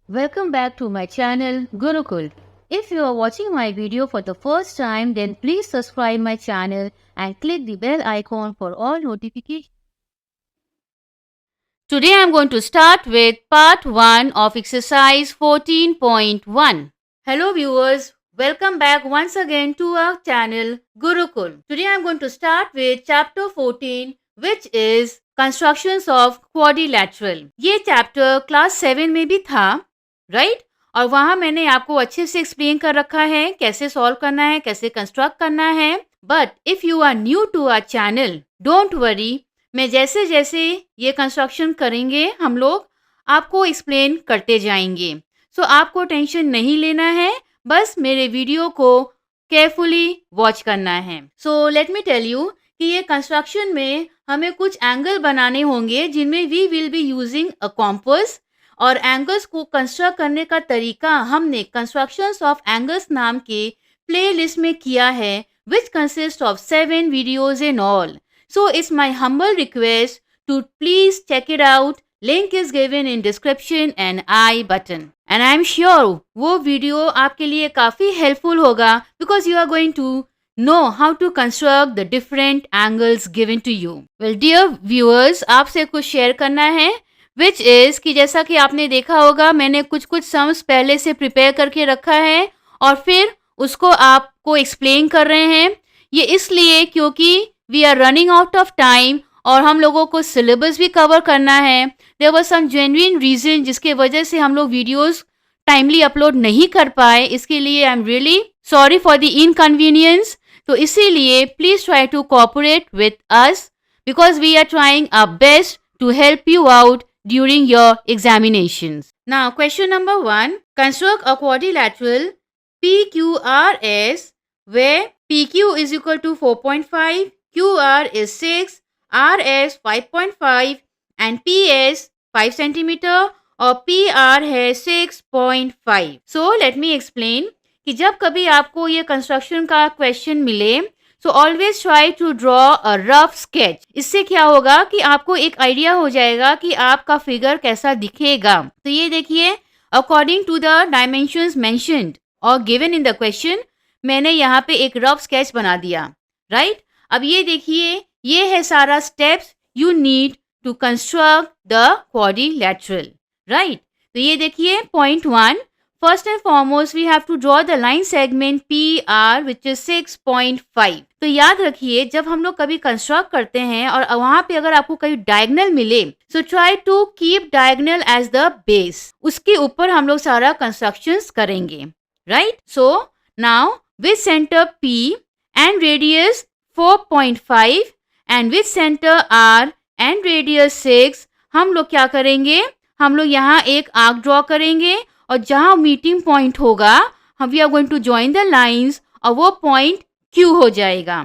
Welcome back to my channel Gurukul. If you are watching my video for the first time, then please subscribe my channel and click the bell icon for all notifications. Today I am going to start with part 1 of exercise 14.1. Hello viewers, welcome back once again to our channel Gurukul. Today I am going to start with chapter 14, which is constructions of quadrilateral. ये chapter class 7 में भी था, right? और वहां मैंने आपको अच्छे से एक्सप्लेन कर रखा है कैसे सॉल्व करना है, कैसे कंस्ट्रक्ट करना है. But if you are new to our channel, don't worry, मैं जैसे जैसे ये कंस्ट्रक्शन करेंगे हम लोग आपको एक्सप्लेन करते जाएंगे. सो आपको टेंशन नहीं लेना है, बस मेरे वीडियो को केयरफुली वॉच करना है. So let me tell you कि ये कंस्ट्रक्शन में हमें कुछ एंगल बनाने होंगे जिनमें we will be using a compass. और एंगल्स को कंस्ट्रक्ट करने का तरीका हमने कंस्ट्रक्शंस ऑफ एंगल्स नाम के प्लेलिस्ट में किया है, which consists of 7 videos in all. So it's my humble request to please check it out. Link is given in description and I button. And I'm sure वो video आपके लिए काफ़ी helpful होगा because you are going to know how to construct the different angles given to you. Well, dear viewers, आपसे कुछ share करना है, which is कि जैसा कि आपने देखा होगा मैंने कुछ सम्स पहले से प्रिपेयर करके रखा है और फिर उसको आपको एक्सप्लेन कर रहे हैं. ये इसलिए क्योंकि we are running out of time और हम लोगों को सिलेबस भी कवर करना है. There was some genuine reason जिसके वजह से हम लोग वीडियोस टाइमली अपलोड नहीं कर पाए. इसके लिए I am really sorry for the inconvenience. तो इसीलिए please try to cooperate with us because we are trying our best to help you out during your examinations. Now, question number 1. Construct a quadrilateral PQRS where PQ is equal to 4.5, QR is 6, RS 5.5 and PS 5 cm और PR है 6.5. So, let me explain कि जब कभी आपको ये construction का question मिले तो always try to draw a rough sketch. इससे क्या होगा कि आपको एक आइडिया हो जाएगा कि आपका फिगर कैसा दिखेगा. तो ये देखिए, according to the dimensions mentioned और गिवन इन द क्वेश्चन मैंने यहाँ पे एक रफ स्केच बना दिया, राइट? अब ये देखिए, ये है सारा steps you need to construct the quadrilateral, right? तो ये देखिए, point 1. First and foremost, we have to draw the line segment PR which is 6.5. तो याद रखिए जब हम लोग कभी कंस्ट्रक्ट करते हैं और वहां पे अगर आपको कहीं डायगोनल मिले so try to keep diagonal as the base. उसके ऊपर हम लोग सारा कंस्ट्रक्शंस करेंगे, right? So now with center P and radius 4.5 and with center R and radius 6 हम लोग क्या करेंगे, हम लोग यहाँ एक आर्क ड्रॉ करेंगे और जहाँ मीटिंग पॉइंट होगा हम we are going to join the lines और वो पॉइंट Q हो जाएगा.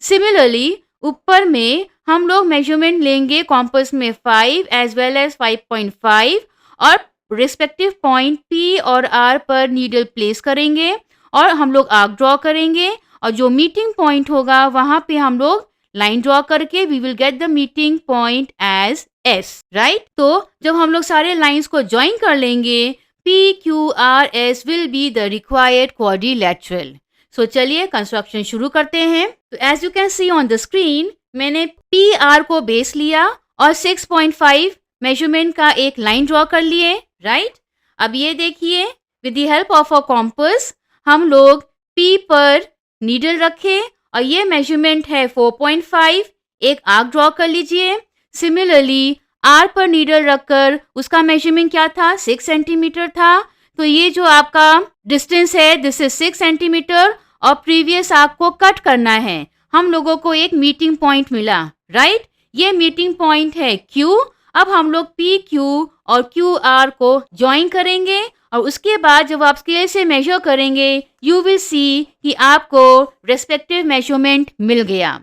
सिमिलरली ऊपर में हम लोग मेजरमेंट लेंगे कॉम्पस में 5 एज वेल एज 5.5 और रिस्पेक्टिव पॉइंट P और R पर नीडल प्लेस करेंगे और हम लोग आर्क ड्रॉ करेंगे और जो मीटिंग पॉइंट होगा वहाँ पे हम लोग लाइन ड्रॉ करके we will get the meeting point as S, right? तो जब हम लोग सारे लाइंस को ज्वाइन कर लेंगे PQRS will be the required quadrilateral. So चलिए कंस्ट्रक्शन शुरू करते हैं. तो as you can see on the screen, मैंने PR को बेस लिया और 6.5 मेजरमेंट का एक लाइन ड्रॉ कर लिए, राइट? अब ये देखिए, with the help of a compass हम लोग P पर नीडल रखे और ये मेजरमेंट है 4.5. एक आर्क ड्रॉ कर लीजिए. सिमिलरली R पर नीडल रखकर उसका मेजरमेंट क्या था, 6 सेंटीमीटर था. तो ये जो आपका डिस्टेंस है दिस इज 6 सेंटीमीटर और प्रीवियस आर्क को कट करना है. हम लोगों को एक मीटिंग पॉइंट मिला, राइट? ये मीटिंग पॉइंट है Q. अब हम लोग PQ और QR को ज्वाइन करेंगे और उसके बाद जब आप स्केल से मेजर करेंगे यू विल सी कि आपको रेस्पेक्टिव मेजरमेंट मिल गया.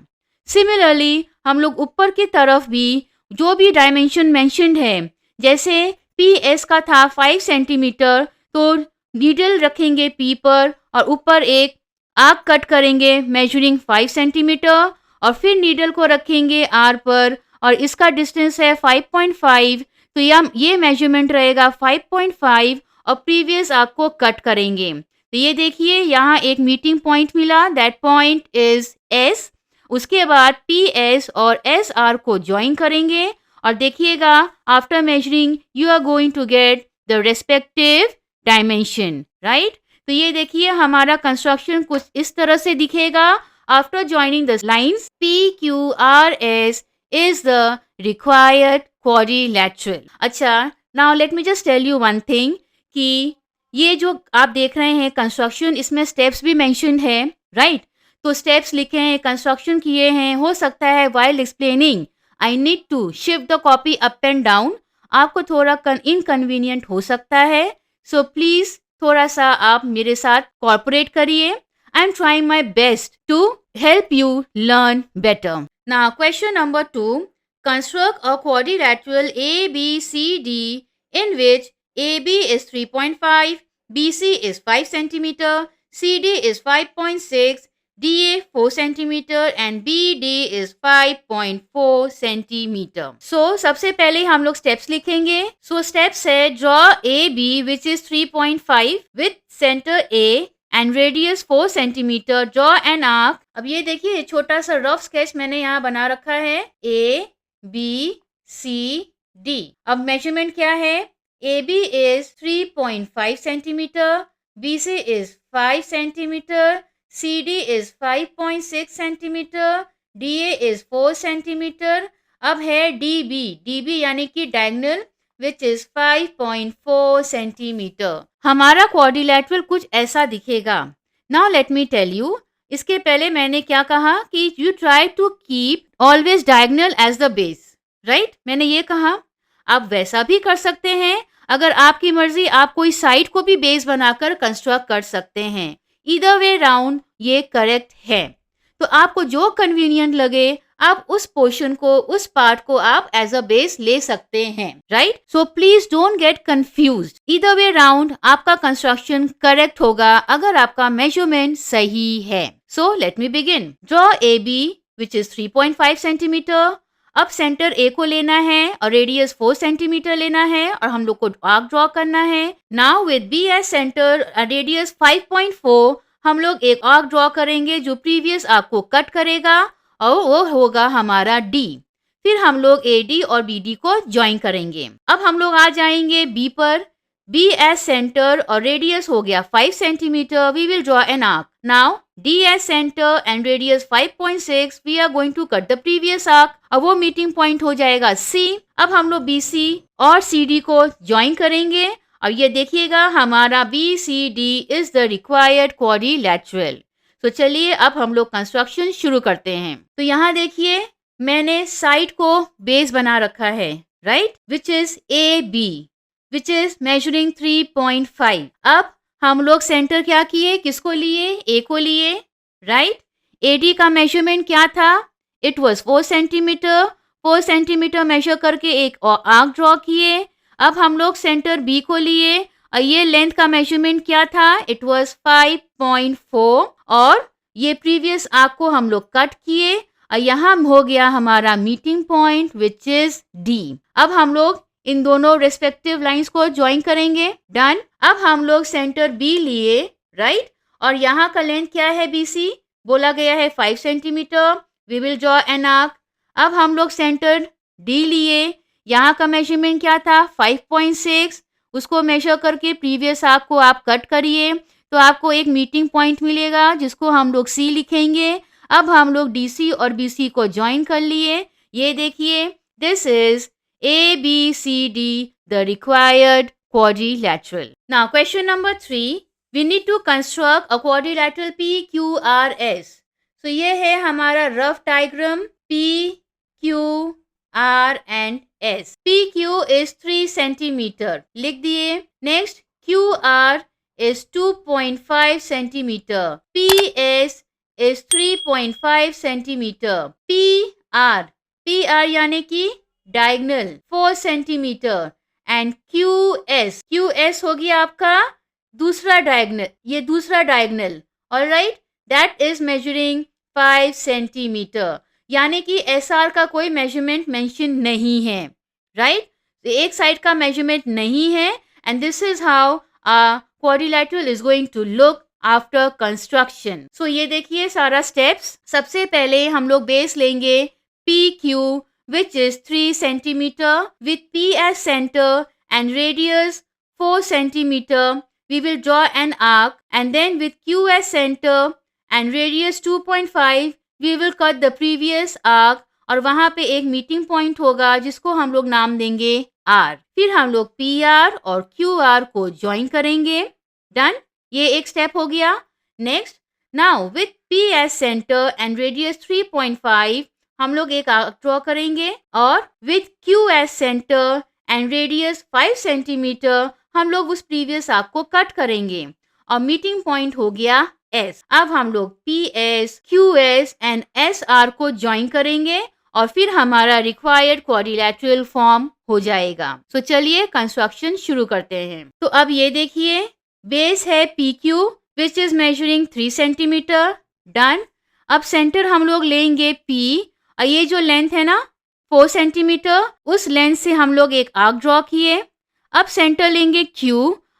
सिमिलरली हम लोग ऊपर की तरफ भी जो भी डायमेंशन मेंशन्ड है, जैसे PS का था 5 सेंटीमीटर, तो नीडल रखेंगे P पर और ऊपर एक आर्क कट करेंगे मेजरिंग 5 सेंटीमीटर और फिर नीडल को रखेंगे R पर और इसका डिस्टेंस है 5.5. तो ये मेजरमेंट रहेगा 5.5 और प्रीवियस आर्क को कट करेंगे। तो ये देखिए यहाँ एक मीटिंग पॉइंट मिला, दैट पॉइंट इज एस। उसके बाद पी एस और एस आर को ज्वाइन करेंगे और देखिएगा after measuring you are going to get the respective dimension, right. तो ये देखिए हमारा कंस्ट्रक्शन कुछ इस तरह से दिखेगा। After joining the lines P Q R S is the required quadrilateral. अच्छा, now let me just tell you one thing कि ये जो आप देख रहे हैं कंस्ट्रक्शन, इसमें स्टेप्स भी मेंशन है, राइट। तो स्टेप्स लिखे हैं, कंस्ट्रक्शन किए हैं। हो सकता है while explaining I need to shift the copy up and down, आपको थोड़ा इनकन्वीनियंट हो सकता है। सो प्लीज थोड़ा सा आप मेरे साथ कॉर्पोरेट करिए। I am trying my best to help you learn better. Now question number 2, construct a quadrilateral ABCD in which AB is 3.5, BC is 5 centimeter, CD is 5.6, DA 4 centimeter and BD is 5.4 centimeter. So सबसे पहले हम लोग steps लिखेंगे. So steps है draw AB which is 3.5 with center A and radius 4 centimeter. Draw an arc. अब ये देखिए छोटा सा rough sketch मैंने यहाँ बना रखा है. A B C D. अब मेजरमेंट क्या है? AB is 3.5 centimeter, BC is 5 centimeter, CD is 5.6 centimeter, DA is 4 centimeter. अब है DB यानी कि डायगोनल which is 5.4 centimeter. हमारा क्वाड्रिलैटरल कुछ ऐसा दिखेगा. Now let me tell you. इसके पहले मैंने क्या कहा कि you try to keep always diagonal as the base, right. मैंने ये कहा आप वैसा भी कर सकते हैं, अगर आपकी मर्जी आप कोई साइड को भी बेस बनाकर कंस्ट्रक्ट कर सकते हैं। ईदर वे राउंड ये करेक्ट है। तो आपको जो कन्वीनियंट लगे आप उस पोर्शन को, उस पार्ट को आप एज अ बेस ले सकते हैं, right. So please don't get confused. Either way round आपका कंस्ट्रक्शन करेक्ट होगा अगर आपका मेजरमेंट सही है। So let me begin. Draw A B which is 3.5 centimetre. अब सेंटर ए को लेना है और रेडियस 4 सेंटीमीटर लेना है और हम लोग को आर्क ड्रॉ करना है। Now with B as centre radius 5.4 हम लोग एक आर्क ड्रॉ करेंगे जो प्रीवियस आर्क को कट करेगा और वो होगा हमारा डी। फिर हम लोग ए डी और बी डी को ज्वाइन करेंगे। अब हम लोग आ जाएंगे बी पर। बी एज सेंटर और रेडियस हो गया 5 centimetre. We will draw an arc. Now D as centre and radius 5.6 we are going to cut the previous arc और वो मीटिंग पॉइंट हो जाएगा सी। अब हम लोग बी सी और सी डी को ज्वाइन करेंगे और ये देखिएगा हमारा B C D is the required quadrilateral. तो चलिए अब हम लोग कंस्ट्रक्शन शुरू करते हैं। तो यहाँ देखिए मैंने साइड को बेस बना रखा है, right, which is A B which is measuring 3.5। अब हम लोग सेंटर क्या किए, किसको लिए, ए को लिए, राइट। ए डी का मेजरमेंट क्या था, it was 4 centimetre. 4 centimetre measure करके एक आर्क ड्रॉ किए। अब हम लोग सेंटर बी को लिए और ये लेंथ का मेजरमेंट क्या था, इट वाज 5.4 और ये प्रीवियस आर्क को हम लोग कट किए और यहाँ हो गया हमारा meeting point which is D. अब हम लोग इन दोनों रेस्पेक्टिव लाइंस को ज्वाइन करेंगे। डन। अब हम लोग सेंटर बी लिए, राइट, और यहाँ का लेंथ क्या है, बी सी बोला गया है 5 centimetre. We will draw an arc. अब हम लोग सेंटर डी लिए, यहाँ का मेजरमेंट क्या था 5.6, उसको मेजर करके प्रीवियस आर्क को आप कट करिए तो आपको एक मीटिंग पॉइंट मिलेगा जिसको हम लोग सी लिखेंगे। अब हम लोग डी सी और बी सी को ज्वाइन कर लिए। ये देखिए this is A B C D the required quadrilateral. Now question number 3, we need to construct a quadrilateral P Q R S. तो ये है हमारा rough diagram P Q R and S. P Q is 3 centimetre लिख दिए। Next Q R is 2.5 centimeter. PS is 3.5 centimeter. PR यानी कि diagonal 4 centimeter and QS हो गया आपका दूसरा diagonal, ये दूसरा diagonal, alright, that is measuring 5 centimeter. यानी कि SR का कोई measurement mention नहीं है, right? एक साइड का measurement नहीं है and this is how quadrilateral is going to look after construction. So ये देखिए सारा steps. सबसे पहले हम लोग बेस लेंगे PQ which is 3 centimeter with P as center and radius 4 centimeter. We will draw an arc and then with Q as center and radius 2.5 we will cut the previous arc और वहाँ पे एक meeting point होगा जिसको हम लोग नाम देंगे R. फिर हम लोग PR और QR को ज्वाइन करेंगे. डन. ये एक स्टेप हो गया. Next, now with P as centre and radius 3.5 हम लोग एक आर्क ड्रॉ करेंगे और with Q as centre and radius 5 centimetre हम लोग उस प्रीवियस आर्क को कट करेंगे और मीटिंग पॉइंट हो गया S. अब हम लोग PS, QS एंड SR को ज्वाइन करेंगे और फिर हमारा रिक्वायर्ड क्वाड्रिलैटरल फॉर्म हो जाएगा. सो चलिए कंस्ट्रक्शन शुरू करते हैं. तो अब ये देखिए बेस है PQ which is measuring 3 centimetre. Done. अब सेंटर हम लोग लेंगे P और ये जो लेंथ है ना 4 सेंटीमीटर, उस लेंथ से हम लोग एक आर्क ड्रॉ किए. अब सेंटर लेंगे Q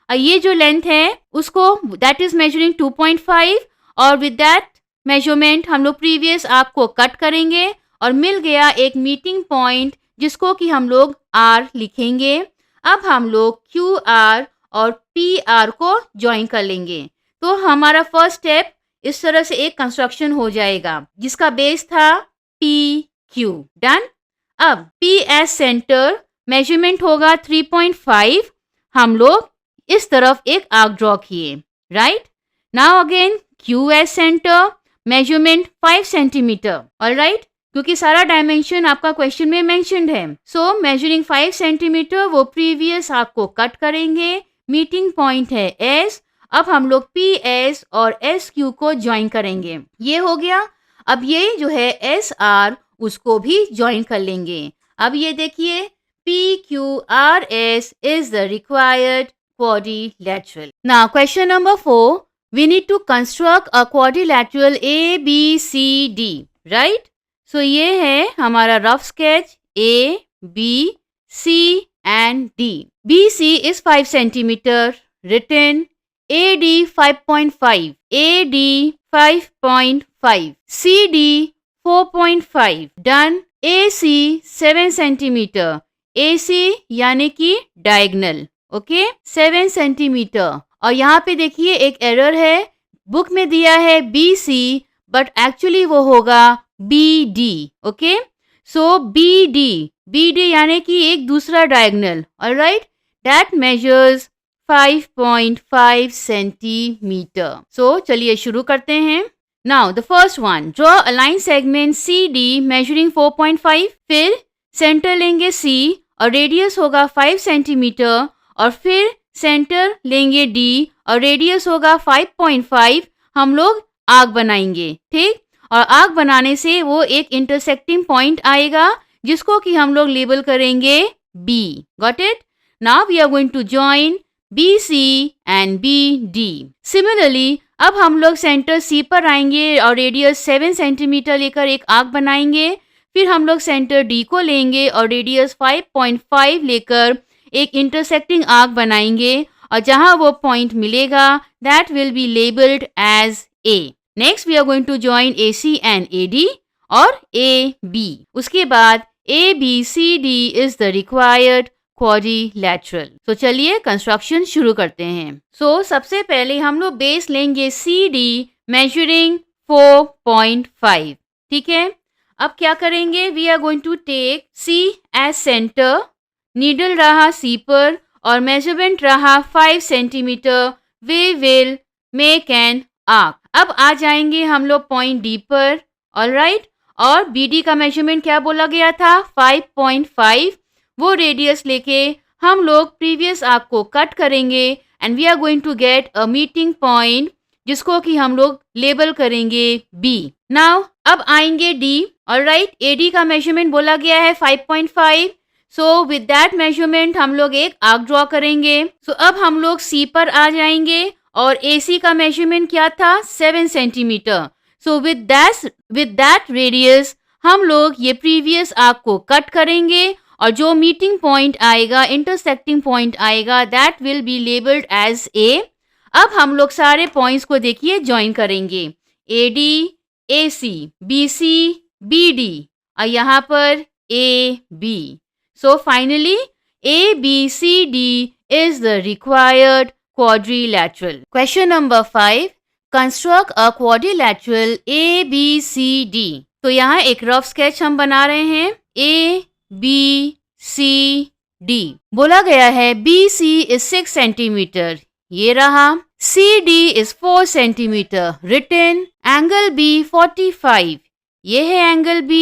और ये जो लेंथ है उसको दैट इज मेजरिंग 2.5 और विद दैट मेजरमेंट हम लोग प्रीवियस आर्क को कट करेंगे और मिल गया एक मीटिंग पॉइंट जिसको कि हम लोग R लिखेंगे. अब हम लोग QR और PR को ज्वाइन कर लेंगे. तो हमारा फर्स्ट स्टेप इस तरह से एक कंस्ट्रक्शन हो जाएगा जिसका बेस था PQ. डन. अब P as सेंटर मेजरमेंट होगा 3.5. हम लोग इस तरफ एक आर्क ड्रॉ किए. Right. Now again Q as centre measurement 5 centimetre. Alright, क्योंकि सारा डायमेंशन आपका क्वेश्चन में मेंशन्ड है. सो मेजरिंग 5 सेंटीमीटर वो प्रीवियस आर्क को कट करेंगे. मीटिंग पॉइंट है S. अब हम लोग PS और SQ को ज्वाइन करेंगे. ये हो गया. अब ये जो है SR उसको भी ज्वाइन कर लेंगे. अब ये देखिए PQRS is the required quadrilateral. Now question number 4. We need to construct a quadrilateral ABCD. Right? So ये है हमारा rough sketch A, B, C and D. BC is 5 centimeter. Written. AD 5.5. AD 5.5. CD 4.5. Done. AC 7 centimeter. AC यानी कि diagonal. Okay 7 centimetre. और यहाँ पे देखिए एक एरर है. बुक में दिया है BC बट एक्चुअली वो होगा BD. ओके सो BD यानी कि एक दूसरा diagonal. Alright, that measures 5.5 centimetre. So चलिए शुरू करते हैं. Now the first one, draw a line segment CD measuring 4.5. फिर सेंटर लेंगे C और रेडियस होगा 5 सेंटीमीटर और फिर सेंटर लेंगे D और रेडियस होगा 5.5. हम लोग आर्क बनाएंगे. ठीक, और आर्क बनाने से वो एक इंटरसेक्टिंग पॉइंट आएगा जिसको कि हम लोग लेबल करेंगे B. Got it? Now we are going to join BC and BD. Similarly अब हम लोग सेंटर C पर आएंगे और रेडियस 7 सेंटीमीटर लेकर एक आर्क बनाएंगे. फिर हम लोग सेंटर D को लेंगे और रेडियस 5.5 लेकर एक इंटरसेक्टिंग आर्क बनाएंगे और जहां वो पॉइंट मिलेगा that will be labelled as A. Next we are going to join AC and AD और AB. उसके बाद ABCD is the required quadrilateral. तो चलिए कंस्ट्रक्शन शुरू करते हैं. सो सबसे पहले हम लोग बेस लेंगे CD मेजरिंग 4.5. ठीक है. अब क्या करेंगे? We are going to take C as centre. Needle रहा C पर और मेजरमेंट रहा 5 centimetre. We will make an arc. अब आ जाएंगे हम लोग पॉइंट D पर. ऑलराइट, और BD का मेजरमेंट क्या बोला गया था? 5.5. वो रेडियस लेके हम लोग प्रीवियस आर्क को कट करेंगे and we are going to get a meeting point जिसको कि हम लोग लेबल करेंगे B. नाउ अब आएंगे D. ऑलराइट, AD का मेजरमेंट बोला गया है 5.5. सो विद दैट मेजरमेंट हम लोग एक आर्क ड्रॉ करेंगे. सो अब हम लोग C पर आ जाएंगे और AC का मेजरमेंट क्या था? 7 centimetre. So with that radius हम लोग ये प्रीवियस आर्क को कट करेंगे और जो मीटिंग पॉइंट आएगा, इंटरसेक्टिंग पॉइंट आएगा, that will be labelled as A. अब हम लोग सारे पॉइंट्स को देखिए ज्वाइन करेंगे, A D, A C, B C, B D और यहाँ पर A B. So finally A B C D is the required quadrilateral. Question number 5. Construct a quadrilateral ABCD. तो यहाँ एक रफ स्केच हम बना रहे हैं, ABCD। बोला गया है BC is 6 cm, ये रहा। CD is 4 cm, written। Angle B 45, ये है angle B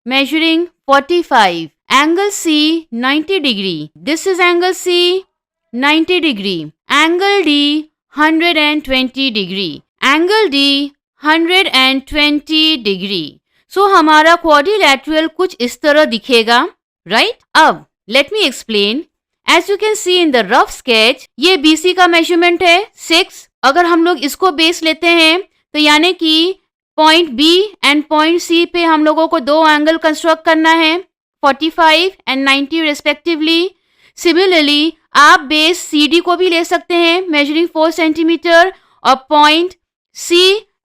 measuring 45। Angle C 90 degree, this is angle C 90 degree, angle D 120 degree, angle D 120 degree। So हमारा quadrilateral कुछ इस तरह दिखेगा, right? अब let me explain। As you can see in the rough sketch, ये BC का measurement है 6। अगर हम लोग इसको बेस लेते हैं तो यानी कि point B and point C पे हम लोगों को दो एंगल कंस्ट्रक्ट करना है, 45 एंड 90 रेस्पेक्टिवली। सिमिलरली आप बेस CD को भी ले सकते हैं, मेजरिंग 4 सेंटीमीटर, और point C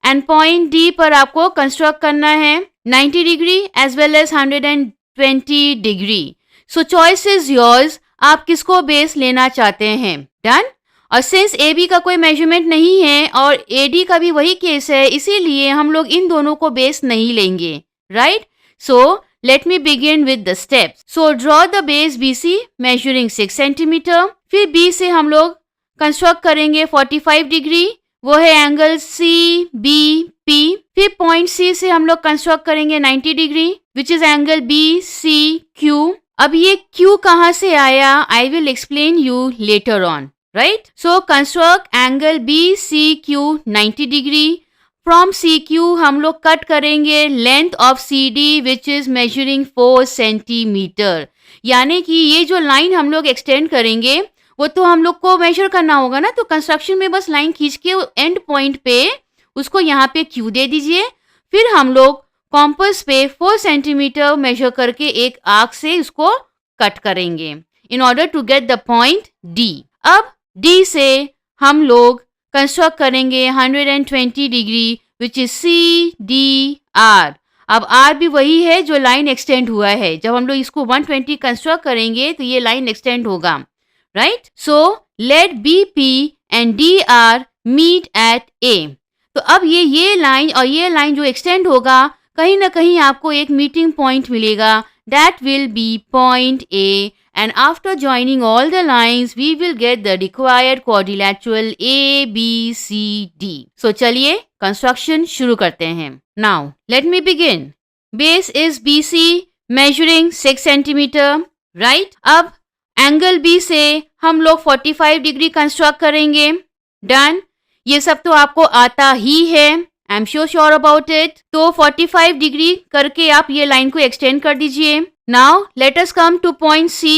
and point D पर आपको कंस्ट्रक्ट करना है 90 degree as well as 120 degree. So choice is yours, आप किसको बेस लेना चाहते हैं। डन। और सिंस AB का कोई मेजरमेंट नहीं है और AD का भी वही केस है, इसीलिए हम लोग इन दोनों को बेस नहीं लेंगे, right. So let me begin with the steps. So draw the base BC measuring 6 cm। फिर B से हम लोग कंस्ट्रक्ट करेंगे 45 डिग्री, वो है एंगल CBP। फिर पॉइंट C से हम लोग कंस्ट्रक्ट करेंगे 90 degree, which is angle BCQ। अब ये Q कहाँ से आया, I will explain you later on, right? So construct angle BCQ 90 degree. From CQ हम लोग कट करेंगे length of CD which is measuring 4 centimetre. यानी कि ये जो लाइन हम लोग एक्सटेंड करेंगे वो तो हम लोग को मेजर करना होगा ना, तो कंस्ट्रक्शन में बस लाइन खींच के एंड पॉइंट पे उसको यहाँ पे Q दे दीजिए। फिर हम लोग कॉम्पस पे 4 सेंटीमीटर मेजर करके एक आर्क से उसको कट करेंगे in order to get the point D। अब D से हम लोग कंस्ट्रक्ट करेंगे 120 डिग्री विच इज CDR। अब R भी वही है जो लाइन एक्सटेंड हुआ है, जब हम लोग इसको 120 कंस्ट्रक्ट करेंगे तो ये लाइन एक्सटेंड होगा, right. So let BP and DR meet at A। तो अब ये लाइन और ये लाइन जो एक्सटेंड होगा, कहीं ना कहीं आपको एक मीटिंग पॉइंट मिलेगा, that will B point A। And after joining all the lines, we will get the required quadrilateral ABCD. So चलिए construction शुरू करते हैं। Now let me begin. Base is BC measuring 6 centimeter, right? अब angle B से हम लोग 45 degree construct करेंगे। Done. ये सब तो आपको आता ही है, I am sure about it. तो 45 डिग्री करके आप ये लाइन को एक्सटेंड कर दीजिए। Now let us come two point C।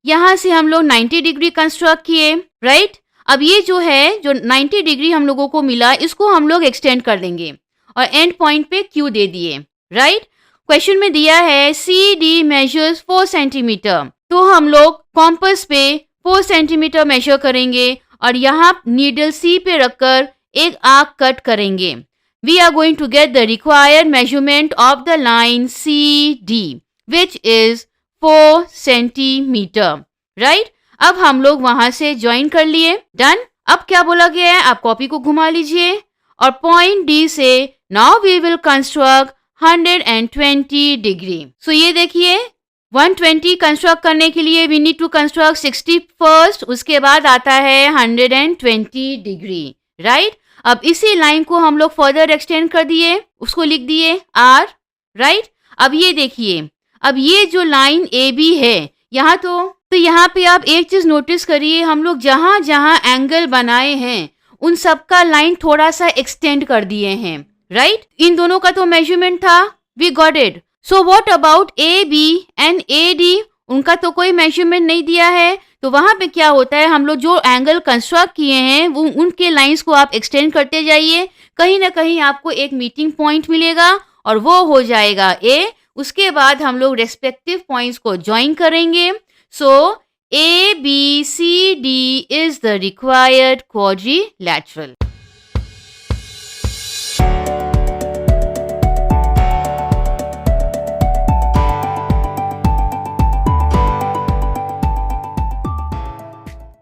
यहाँ से हम लोग 90 डिग्री कंस्ट्रक्ट किए, राइट। अब ये जो है, जो 90 डिग्री हम लोगों को मिला, इसको हम लोग एक्सटेंड कर देंगे और एंड पॉइंट पे Q दे दिए, राइट। क्वेश्चन में दिया है CD मेजर्स 4 सेंटीमीटर, तो हम लोग कॉम्पस पे 4 सेंटीमीटर मेजर करेंगे और यहाँ नीडल C पे रखकर एक आर्क कट करेंगे। We are going to get the required measurement of the line CD, which is 4 centimeter, right? अब हम लोग वहां से ज्वाइन कर लिए। डन। अब क्या बोला गया है, आप कॉपी को घुमा लीजिए और पॉइंट D से now we will construct 120 degree. So ये देखिए 120 कंस्ट्रक्ट करने के लिए we need to construct 60 first, उसके बाद आता है 120 डिग्री, राइट। अब इसी लाइन को हम लोग फर्दर एक्सटेंड कर दिए, उसको लिख दिए R, राइट। अब ये देखिए, अब ये जो लाइन AB है यहाँ तो यहाँ पे आप एक चीज नोटिस करिए, हम लोग जहाँ जहाँ एंगल बनाए हैं उन सब का लाइन थोड़ा सा एक्सटेंड कर दिए हैं, राइट। इन दोनों का तो मेजरमेंट था, we got it. So what about AB and AD, उनका तो कोई मेजरमेंट नहीं दिया है, तो वहां पे क्या होता है, हम लोग जो एंगल कंस्ट्रक्ट किए हैं वो उनके लाइंस को आप एक्सटेंड करते जाइए, कहीं ना कहीं आपको एक मीटिंग पॉइंट मिलेगा और वो हो जाएगा A, उसके बाद हम लोग रेस्पेक्टिव पॉइंट्स को ज्वाइन करेंगे. सो A, B, C, D is the required quadrilateral.